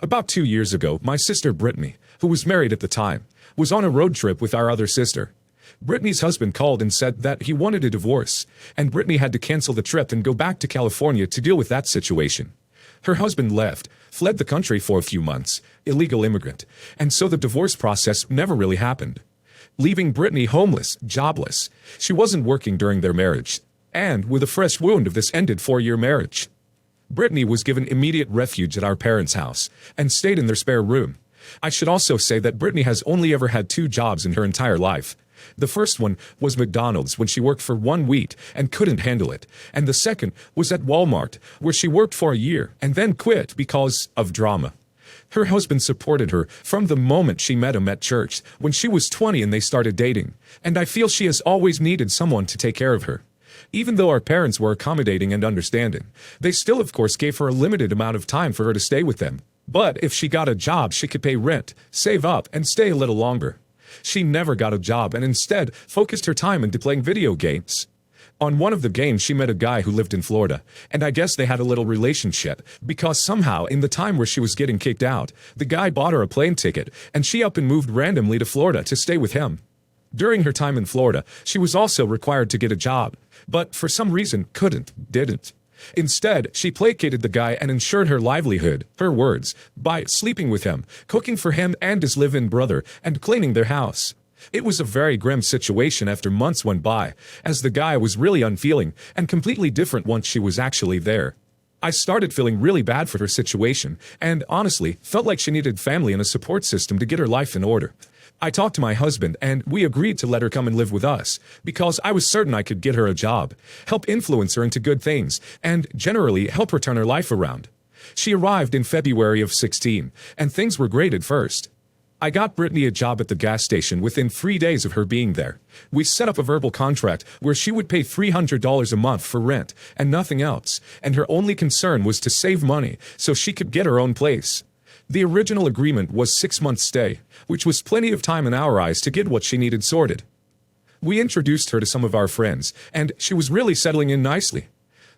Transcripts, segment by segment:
About 2 years ago, my sister Brittany, who was married at the time, was on a road trip with our other sister. Brittany's husband called and said that he wanted a divorce, and Brittany had to cancel the trip and go back to California to deal with that situation. Her husband left, fled the country for a few months, illegal immigrant, and so the divorce process never really happened. Leaving Brittany homeless, jobless, she wasn't working during their marriage, and with a fresh wound of this ended 4-year marriage. Brittany was given immediate refuge at our parents' house, and stayed in their spare room. I should also say that Brittany has only ever had 2 jobs in her entire life. The first one was McDonald's when she worked for 1 week and couldn't handle it, and the second was at Walmart, where she worked for a year and then quit because of drama. Her husband supported her from the moment she met him at church when she was 20 and they started dating, and I feel she has always needed someone to take care of her. Even though our parents were accommodating and understanding, they still of course gave her a limited amount of time for her to stay with them. But if she got a job, she could pay rent, save up, and stay a little longer. She never got a job and instead focused her time into playing video games. On one of the games, she met a guy who lived in Florida, and I guess they had a little relationship, because somehow in the time where she was getting kicked out, the guy bought her a plane ticket, and she up and moved randomly to Florida to stay with him. During her time in Florida, she was also required to get a job, but for some reason didn't. Instead, she placated the guy and ensured her livelihood, her words, by sleeping with him, cooking for him and his live-in brother, and cleaning their house. It was a very grim situation after months went by, as the guy was really unfeeling and completely different once she was actually there. I started feeling really bad for her situation, and honestly, felt like she needed family and a support system to get her life in order. I talked to my husband and we agreed to let her come and live with us, because I was certain I could get her a job, help influence her into good things, and generally help her turn her life around. She arrived in February of 16, and things were great at first. I got Brittany a job at the gas station within 3 days of her being there. We set up a verbal contract where she would pay $300 a month for rent and nothing else, and her only concern was to save money so she could get her own place. The original agreement was 6 months stay, which was plenty of time in our eyes to get what she needed sorted. We introduced her to some of our friends, and she was really settling in nicely.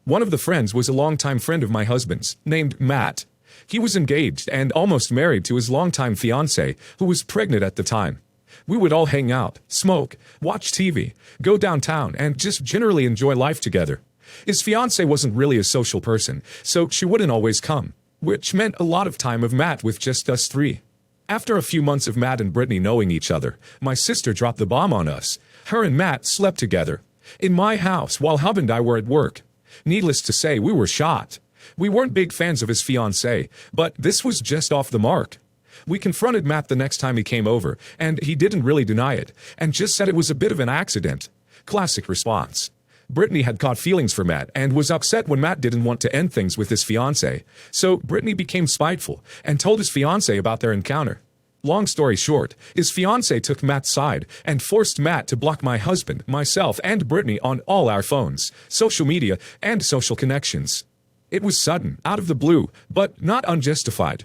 One of the friends was a longtime friend of my husband's, named Matt. He was engaged and almost married to his longtime fiancée, who was pregnant at the time. We would all hang out, smoke, watch TV, go downtown, and just generally enjoy life together. His fiancée wasn't really a social person, so she wouldn't always come, which meant a lot of time of Matt with just us 3. After a few months of Matt and Brittany knowing each other, my sister dropped the bomb on us. Her and Matt slept together in my house while Hub and I were at work. Needless to say, we were shocked. We weren't big fans of his fiancée, but this was just off the mark. We confronted Matt the next time he came over, and he didn't really deny it, and just said it was a bit of an accident. Classic response. Brittany had caught feelings for Matt and was upset when Matt didn't want to end things with his fiancée, so Brittany became spiteful and told his fiancée about their encounter. Long story short, his fiancée took Matt's side and forced Matt to block my husband, myself, and Brittany on all our phones, social media, and social connections. It was sudden, out of the blue, but not unjustified.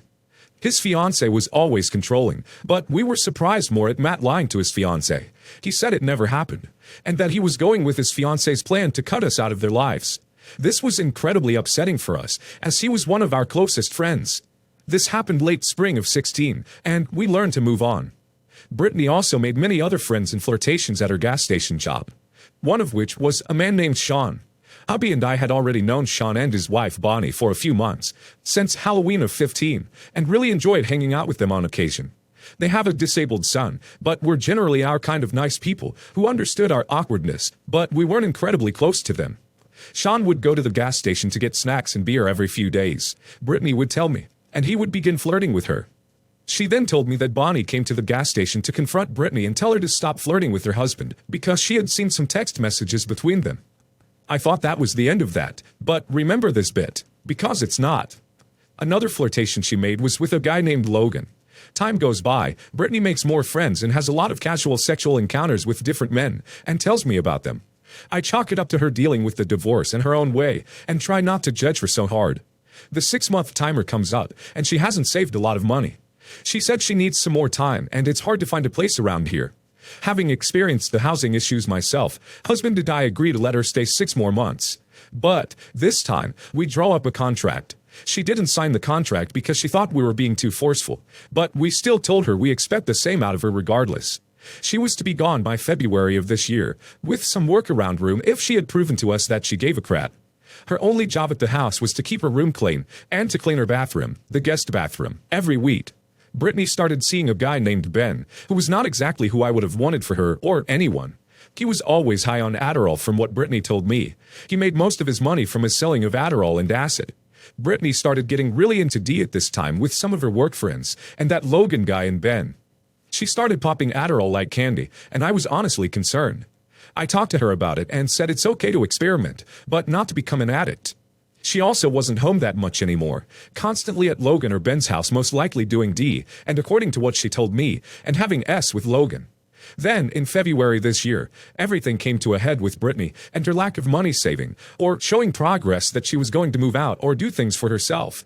His fiancée was always controlling, but we were surprised more at Matt lying to his fiancée. He said it never happened, and that he was going with his fiancée's plan to cut us out of their lives. This was incredibly upsetting for us, as he was one of our closest friends. This happened late spring of 16, and we learned to move on. Brittany also made many other friends and flirtations at her gas station job, one of which was a man named Sean. Hubby and I had already known Sean and his wife Bonnie for a few months, since Halloween of 15, and really enjoyed hanging out with them on occasion. They have a disabled son, but were generally our kind of nice people who understood our awkwardness, but we weren't incredibly close to them. Sean would go to the gas station to get snacks and beer every few days, Brittany would tell me, and he would begin flirting with her. She then told me that Bonnie came to the gas station to confront Brittany and tell her to stop flirting with her husband, because she had seen some text messages between them. I thought that was the end of that, but remember this bit, because it's not. Another flirtation she made was with a guy named Logan. Time goes by, Brittany makes more friends and has a lot of casual sexual encounters with different men, and tells me about them. I chalk it up to her dealing with the divorce in her own way, and try not to judge her so hard. The 6-month timer comes up, and she hasn't saved a lot of money. She said she needs some more time, and it's hard to find a place around here. Having experienced the housing issues myself, husband and I agree to let her stay 6 more months. But this time, we draw up a contract. She didn't sign the contract because she thought we were being too forceful, but we still told her we expect the same out of her regardless. She was to be gone by February of this year, with some workaround room if she had proven to us that she gave a crap. Her only job at the house was to keep her room clean and to clean her bathroom, the guest bathroom, every week. Brittany started seeing a guy named Ben, who was not exactly who I would have wanted for her or anyone. He was always high on Adderall from what Brittany told me. He made most of his money from his selling of Adderall and acid. Brittany started getting really into D at this time with some of her work friends, and that Logan guy and Ben. She started popping Adderall like candy, and I was honestly concerned. I talked to her about it and said it's okay to experiment, but not to become an addict. She also wasn't home that much anymore, constantly at Logan or Ben's house, most likely doing D, and according to what she told me, and having S with Logan. Then, in February this year, everything came to a head with Brittany and her lack of money saving, or showing progress that she was going to move out or do things for herself.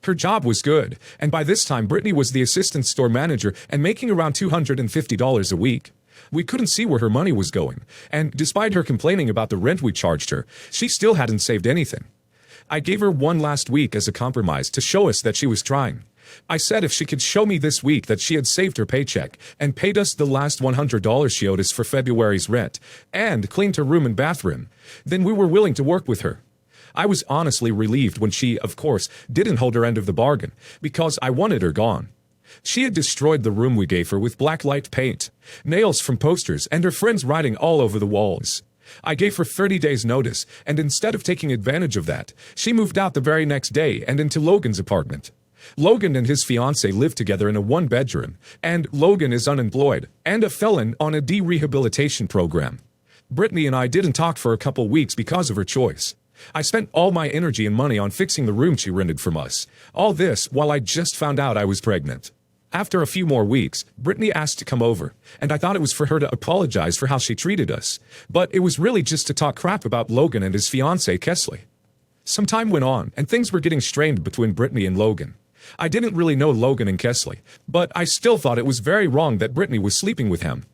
Her job was good, and by this time Brittany was the assistant store manager and making around $250 a week. We couldn't see where her money was going, and despite her complaining about the rent we charged her, she still hadn't saved anything. I gave her one last week as a compromise to show us that she was trying. I said if she could show me this week that she had saved her paycheck and paid us the last $100 she owed us for February's rent and cleaned her room and bathroom, then we were willing to work with her. I was honestly relieved when she, of course, didn't hold her end of the bargain, because I wanted her gone. She had destroyed the room we gave her with black light paint, nails from posters, and her friends writing all over the walls. I gave her 30 days notice, and instead of taking advantage of that, she moved out the very next day and into Logan's apartment. Logan and his fiancée live together in a one-bedroom, and Logan is unemployed and a felon on a de-rehabilitation program. Brittany and I didn't talk for a couple weeks because of her choice. I spent all my energy and money on fixing the room she rented from us. All this while I just found out I was pregnant. After a few more weeks, Brittany asked to come over, and I thought it was for her to apologize for how she treated us. But it was really just to talk crap about Logan and his fiancée, Kesley. Some time went on, and things were getting strained between Brittany and Logan. I didn't really know Logan and Kesley, but I still thought it was very wrong that Brittany was sleeping with him.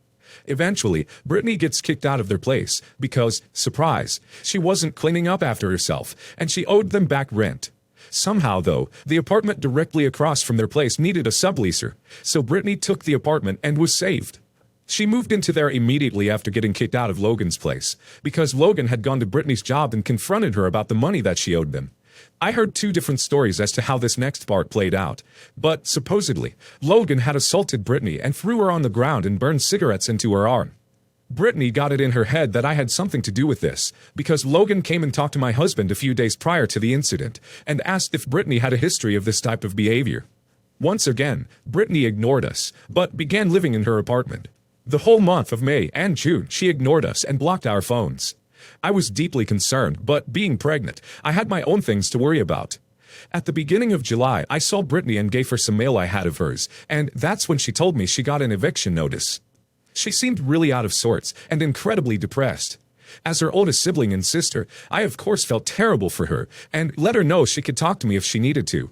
Eventually, Brittany gets kicked out of their place because, surprise, she wasn't cleaning up after herself, and she owed them back rent. Somehow, though, the apartment directly across from their place needed a subleaser, so Brittany took the apartment and was saved. She moved into there immediately after getting kicked out of Logan's place, because Logan had gone to Brittany's job and confronted her about the money that she owed them. I heard two different stories as to how this next part played out, but supposedly, Logan had assaulted Brittany and threw her on the ground and burned cigarettes into her arm. Brittany got it in her head that I had something to do with this, because Logan came and talked to my husband a few days prior to the incident and asked if Brittany had a history of this type of behavior. Once again, Brittany ignored us, but began living in her apartment. The whole month of May and June, she ignored us and blocked our phones. I was deeply concerned, but being pregnant, I had my own things to worry about. At the beginning of July, I saw Brittany and gave her some mail I had of hers, and that's when she told me she got an eviction notice. She seemed really out of sorts and incredibly depressed. As her oldest sibling and sister, I of course felt terrible for her and let her know she could talk to me if she needed to.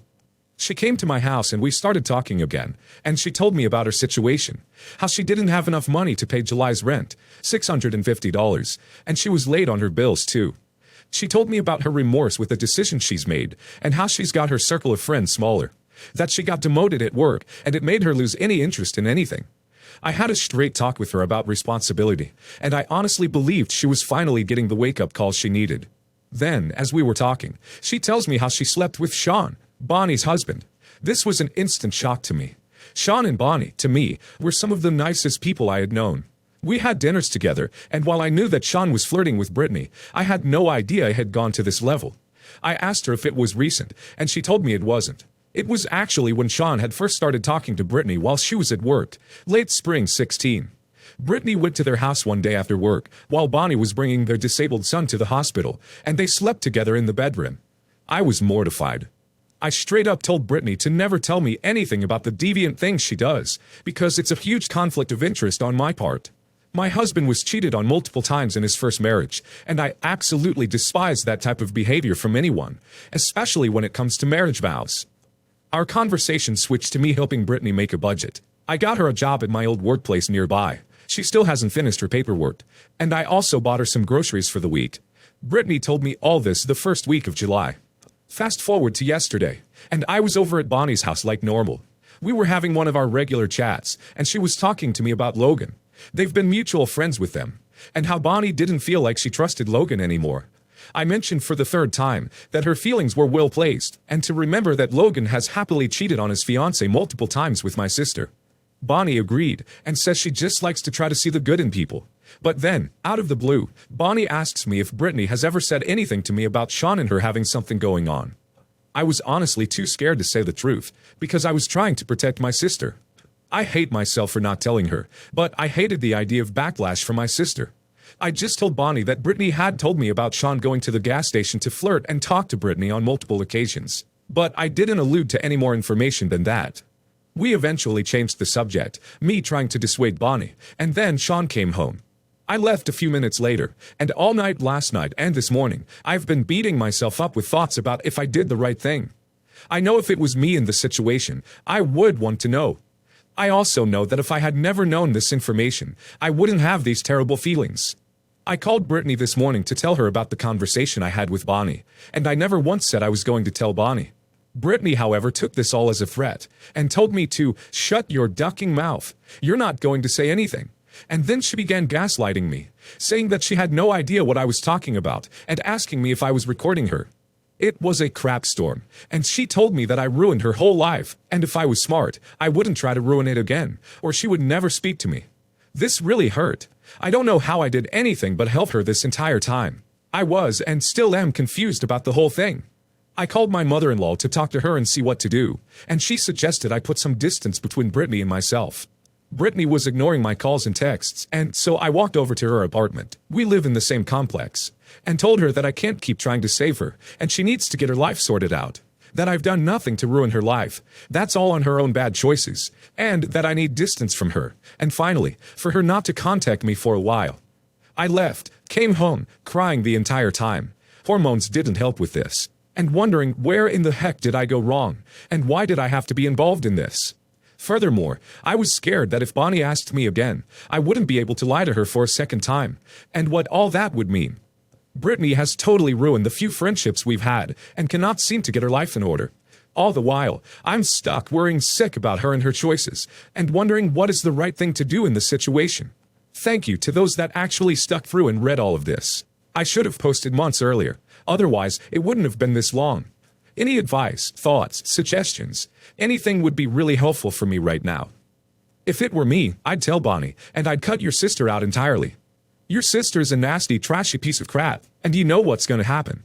She came to my house and we started talking again, and she told me about her situation, how she didn't have enough money to pay July's rent, $650, and she was late on her bills too. She told me about her remorse with the decision she's made and how she's got her circle of friends smaller, that she got demoted at work and it made her lose any interest in anything. I had a straight talk with her about responsibility, and I honestly believed she was finally getting the wake-up call she needed. Then, as we were talking, she tells me how she slept with Sean, Bonnie's husband. This was an instant shock to me. Sean and Bonnie, to me, were some of the nicest people I had known. We had dinners together, and while I knew that Sean was flirting with Brittany, I had no idea it had gone to this level. I asked her if it was recent, and she told me it wasn't. It was actually when Sean had first started talking to Brittany while she was at work, late spring 16. Brittany went to their house one day after work, while Bonnie was bringing their disabled son to the hospital, and they slept together in the bedroom. I was mortified. I straight up told Brittany to never tell me anything about the deviant things she does, because it's a huge conflict of interest on my part. My husband was cheated on multiple times in his first marriage, and I absolutely despise that type of behavior from anyone, especially when it comes to marriage vows. Our conversation switched to me helping Brittany make a budget. I got her a job at my old workplace nearby. She still hasn't finished her paperwork, and I also bought her some groceries for the week. Brittany told me all this the first week of July. Fast forward to yesterday, and I was over at Bonnie's house like normal. We were having one of our regular chats, and she was talking to me about Logan. They've been mutual friends with them, and how Bonnie didn't feel like she trusted Logan anymore. I mentioned for the third time that her feelings were well placed, and to remember that Logan has happily cheated on his fiancée multiple times with my sister. Bonnie agreed, and says she just likes to try to see the good in people. But then, out of the blue, Bonnie asks me if Brittany has ever said anything to me about Sean and her having something going on. I was honestly too scared to say the truth, because I was trying to protect my sister. I hate myself for not telling her, but I hated the idea of backlash from my sister. I just told Bonnie that Brittany had told me about Sean going to the gas station to flirt and talk to Brittany on multiple occasions. But I didn't allude to any more information than that. We eventually changed the subject, me trying to dissuade Bonnie, and then Sean came home. I left a few minutes later, and all night last night and this morning, I've been beating myself up with thoughts about if I did the right thing. I know if it was me in the situation, I would want to know. I also know that if I had never known this information, I wouldn't have these terrible feelings. I called Brittany this morning to tell her about the conversation I had with Bonnie, and I never once said I was going to tell Bonnie. Brittany, however, took this all as a threat, and told me to shut your ducking mouth. You're not going to say anything. And then she began gaslighting me, saying that she had no idea what I was talking about, and asking me if I was recording her. It was a crap storm, and she told me that I ruined her whole life, and if I was smart, I wouldn't try to ruin it again, or she would never speak to me. This really hurt. I don't know how I did anything but help her this entire time. I was and still am confused about the whole thing. I called my mother-in-law to talk to her and see what to do, and she suggested I put some distance between Brittany and myself. Brittany was ignoring my calls and texts, and so I walked over to her apartment. We live in the same complex, and told her that I can't keep trying to save her, and she needs to get her life sorted out. That I've done nothing to ruin her life. That's all on her own bad choices, and that I need distance from her, and finally, for her not to contact me for a while. I left, came home, crying the entire time. Hormones didn't help with this. And wondering where in the heck did I go wrong, and why did I have to be involved in this? Furthermore, I was scared that if Bonnie asked me again, I wouldn't be able to lie to her for a second time, and what all that would mean. Brittany has totally ruined the few friendships we've had, and cannot seem to get her life in order. All the while, I'm stuck worrying sick about her and her choices, and wondering what is the right thing to do in the situation. Thank you to those that actually stuck through and read all of this. I should have posted months earlier. Otherwise, it wouldn't have been this long. Any advice, thoughts, suggestions, anything would be really helpful for me right now. If it were me, I'd tell Bonnie, and I'd cut your sister out entirely. Your sister's a nasty, trashy piece of crap, and you know what's going to happen.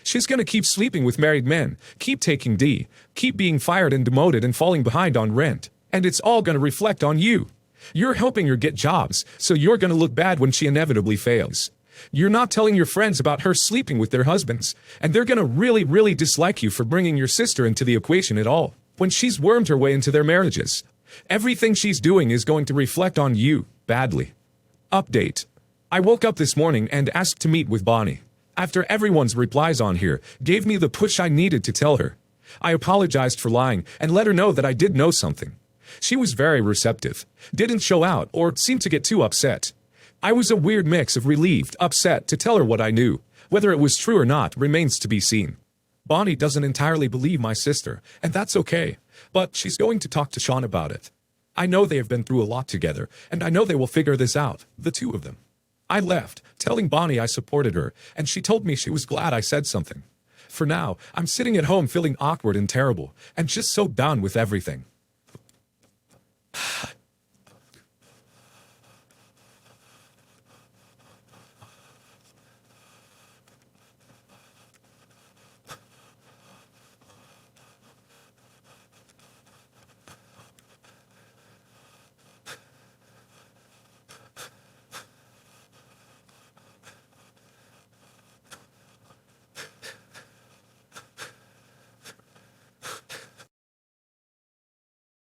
She's going to keep sleeping with married men, keep taking D, keep being fired and demoted and falling behind on rent, and it's all going to reflect on you. You're helping her get jobs, so you're going to look bad when she inevitably fails. You're not telling your friends about her sleeping with their husbands, and they're gonna really dislike you for bringing your sister into the equation at all, when she's wormed her way into their marriages. Everything she's doing is going to reflect on you, badly. Update. I woke up this morning and asked to meet with Bonnie. After everyone's replies on here gave me the push I needed to tell her. I apologized for lying and let her know that I did know something. She was very receptive, didn't show out or seem to get too upset. I was a weird mix of relieved, upset to tell her what I knew. Whether it was true or not remains to be seen. Bonnie doesn't entirely believe my sister, and that's okay, but she's going to talk to Sean about it. I know they have been through a lot together, and I know they will figure this out, the two of them. I left, telling Bonnie I supported her, and she told me she was glad I said something. For now, I'm sitting at home feeling awkward and terrible, and just so done with everything.